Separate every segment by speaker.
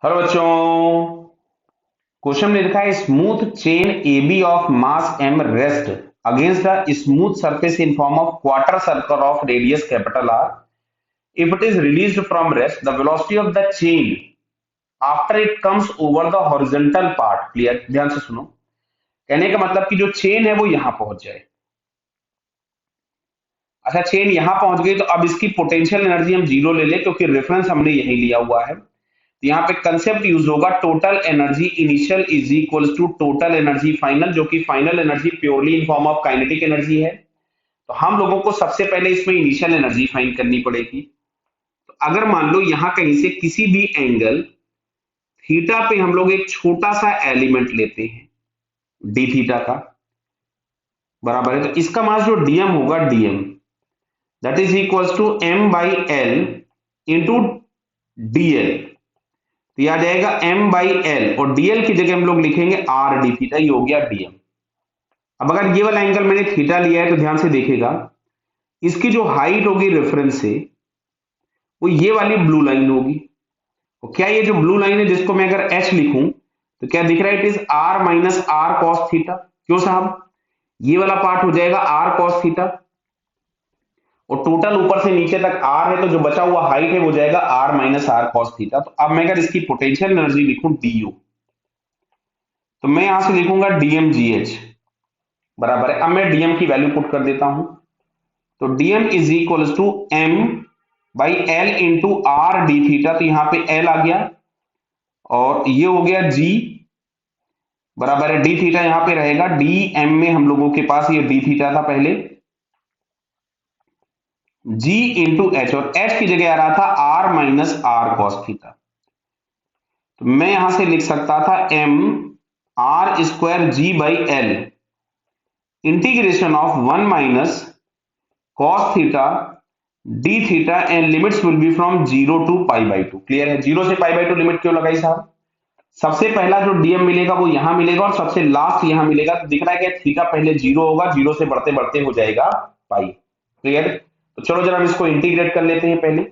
Speaker 1: Hello बच्चों। Question में लिखा है smooth chain A B of mass M rest against the smooth surface in form of quarter circle of radius capital R. If it is released from rest the velocity of the chain after it comes over the horizontal part. Clear, ध्यान से सुनो। कहने का मतलब कि जो chain है वो यहां पहुंच जाए। अच्छा, चेन यहां पहुंच गई तो अब इसकी पोटेंशियल एनर्जी हम जीरो ले लें क्योंकि रेफरेंस हमने यही लिया हुआ है। तो यहाँ पे कंसेप्ट यूज होगा total energy initial is equals to total energy final, जो कि final energy purely in form of kinetic energy है। तो हम लोगों को सबसे पहले इसमें इनिशियल एनर्जी फाइंड करनी पड़ेगी। तो अगर मान लो यहाँ कहीं से किसी भी एंगल थीटा पे हम लोग एक छोटा सा एलिमेंट लेते हैं डी थीटा का, बराबर है, तो इसका मास जो डीएम होगा, DM that is equals to M by L into DL. तो यह आ जाएगा m बाई एल और dl की जगह हम लोग लिखेंगे r डी थीटा। ये हो गया dm। अब अगर ये वाला एंगल मैंने थीटा लिया है तो ध्यान से देखेगा, इसकी जो हाइट होगी रेफरेंस से वो ये वाली ब्लू लाइन होगी। तो क्या ये जो ब्लू लाइन है जिसको मैं अगर h लिखूं तो क्या दिख रहा है? It is r minus R cos theta. क्यों साहब? ये वाला पार्ट हो जाएगा r कॉस थीटा और टोटल ऊपर से नीचे तक r है, तो जो बचा हुआ हाइट है वो जाएगा r minus R cos theta. तो अब मैं अगर इसकी पोटेंशियल एनर्जी लिखूं du, तो मैं यहां से लिखूंगा डीएम जी एच, बराबर है। अब मैं डीएम की वैल्यू पुट कर देता हूं, तो DM is equal to M by L into R D theta. तो यहां पे एल आ गया और ये हो गया जी, बराबर है डी थीटा यहां पे रहेगा। डी एम में हम लोगों के पास ये डी थीटा था पहले, जी इंटू एच, और एच की जगह आ रहा था R minus R cos theta. तो मैं यहां से लिख सकता था M R square G by L integration of one minus cos theta D theta and limits will be from zero to pi by two. Clear है? जीरो से pi by to limit क्यों लगाई साहब? सबसे पहला जो डीएम मिलेगा वो यहां मिलेगा और सबसे लास्ट यहां मिलेगा। तो दिख रहा है कि थीटा पहले जीरो होगा, जीरो से बढ़ते बढ़ते हो जाएगा पाई। क्लियर? तो चलो जरा हम इसको इंटीग्रेट कर लेते हैं पहले।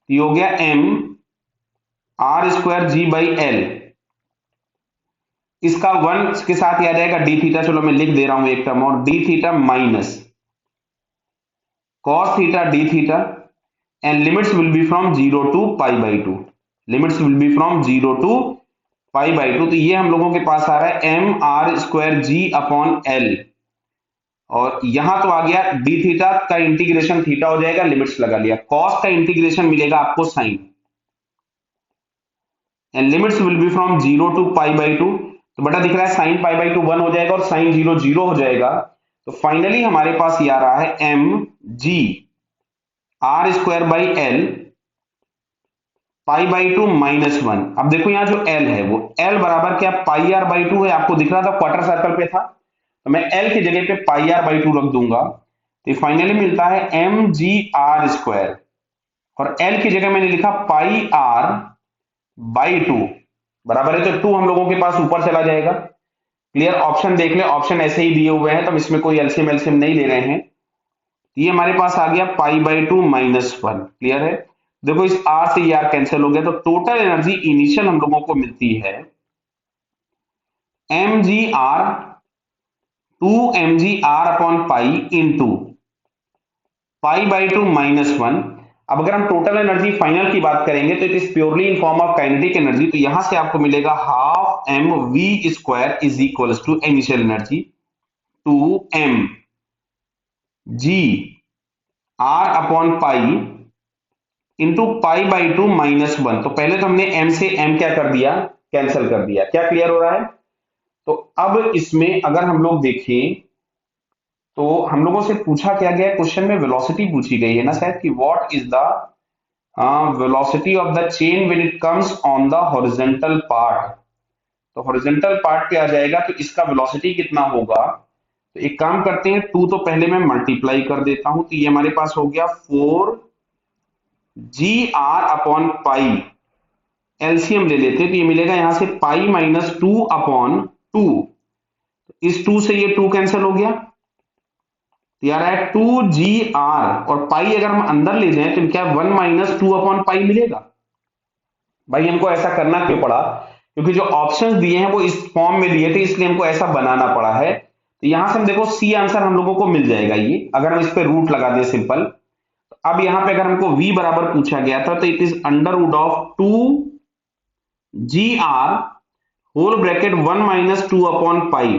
Speaker 1: ये हो गया M R square G by L, इसका वन के साथ आ जाएगा डी थीटा। चलो मैं लिख दे रहा हूं एक टर्म और, D theta minus cos theta d theta and limits will be from 0 to pi by 2। Limits will be from 0 to pi by two. तो ये हम लोगों के पास आ रहा है M R square G upon L, और यहां तो आ गया डी थीटा का इंटीग्रेशन थीटा हो जाएगा, लिमिट्स लगा लिया। कॉस का इंटीग्रेशन मिलेगा आपको sine, and limits will be from 0 to pi by two. तो बटा दिख रहा है sine pi by two one हो जाएगा और साइन जीरो जीरो हो जाएगा। तो फाइनली हमारे पास ये आ रहा है M G R square by L pi by two minus one. अब देखो यहाँ जो एल है वो एल बराबर क्या, पाई आर बाई टू है। आपको दिख रहा था क्वार्टर सर्कल पे था, तो मैं एल की जगह पे पाई आर बाई टू रख दूंगा। तो फाइनली मिलता है एम जी आर स्क्वायर, और एल की जगह मैंने लिखा पाई आर बाई टू, बराबर है। तो टू हम लोगों के पास ऊपर चला जाएगा। क्लियर? ऑप्शन देख ले, ऑप्शन ऐसे ही दिए हुए हैं तो हम इसमें कोई एलसीएम एलसीएम नहीं ले रहे हैं। ये हमारे पास आ गया पाई by two minus one. Clear है? देखो इस आर से ये आर कैंसिल हो गया, तो टोटल एनर्जी इनिशियल हम लोगों को मिलती है M G R two M G R upon pi into pi by two minus one. अब अगर हम टोटल एनर्जी फाइनल की बात करेंगे तो it is purely in form of kinetic energy. तो यहां से आपको मिलेगा half M V square is equal to initial energy two M G R upon pi into pi by two minus one. तो पहले तो हमने m से m क्या कर दिया, कैंसिल कर दिया। क्या क्लियर हो रहा है? तो अब इसमें अगर हम लोग देखें तो हम लोगों से पूछा क्या गया क्वेश्चन में, वेलोसिटी पूछी गई है ना शायद, कि what is the velocity of the chain when it comes on the horizontal part. तो हॉरिजॉन्टल पार्ट पे आ जाएगा तो इसका वेलोसिटी कितना होगा। तो एक काम करते हैं, टू तो पहले मैं मल्टीप्लाई कर देता हूं, तो ये हमारे पास हो गया four G R upon pi. LCM ले लेते हैं तो ये मिलेगा यहां से pi minus two upon two, इस टू से ये टू कैंसिल हो गया, तो यार है टू जी आर, और पाई अगर हम अंदर ले जाएं तो क्या one minus two upon pi मिलेगा। भाई हमको ऐसा करना क्यों पड़ा, क्योंकि जो ऑप्शंस दिए हैं वो इस फॉर्म में दिए थे, इसलिए हमको ऐसा बनाना पड़ा है। तो यहां से हम देखो सी आंसर हम लोगों को मिल जाएगा ये, अगर हम इस पे रूट लगा दें सिंपल। अब यहाँ पे अगर हमको v बराबर पूछा गया था तो it is under wood of 2 GR whole bracket 1 - 2/पाई।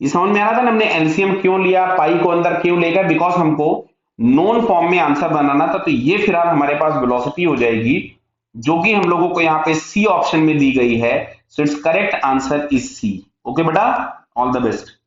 Speaker 1: ये समझ में आ रहा था ना, हमने एलसीएम क्यों लिया, पाई को अंदर क्यों लेगा, बिकॉज हमको नोन फॉर्म में आंसर बनाना था। तो ये फिर हमारे पास वेलोसिटी हो जाएगी, जो कि हम लोगों को यहाँ पे सी ऑप्शन में दी गई है। So it's correct answer is C. Okay बेटा, ऑल द बेस्ट।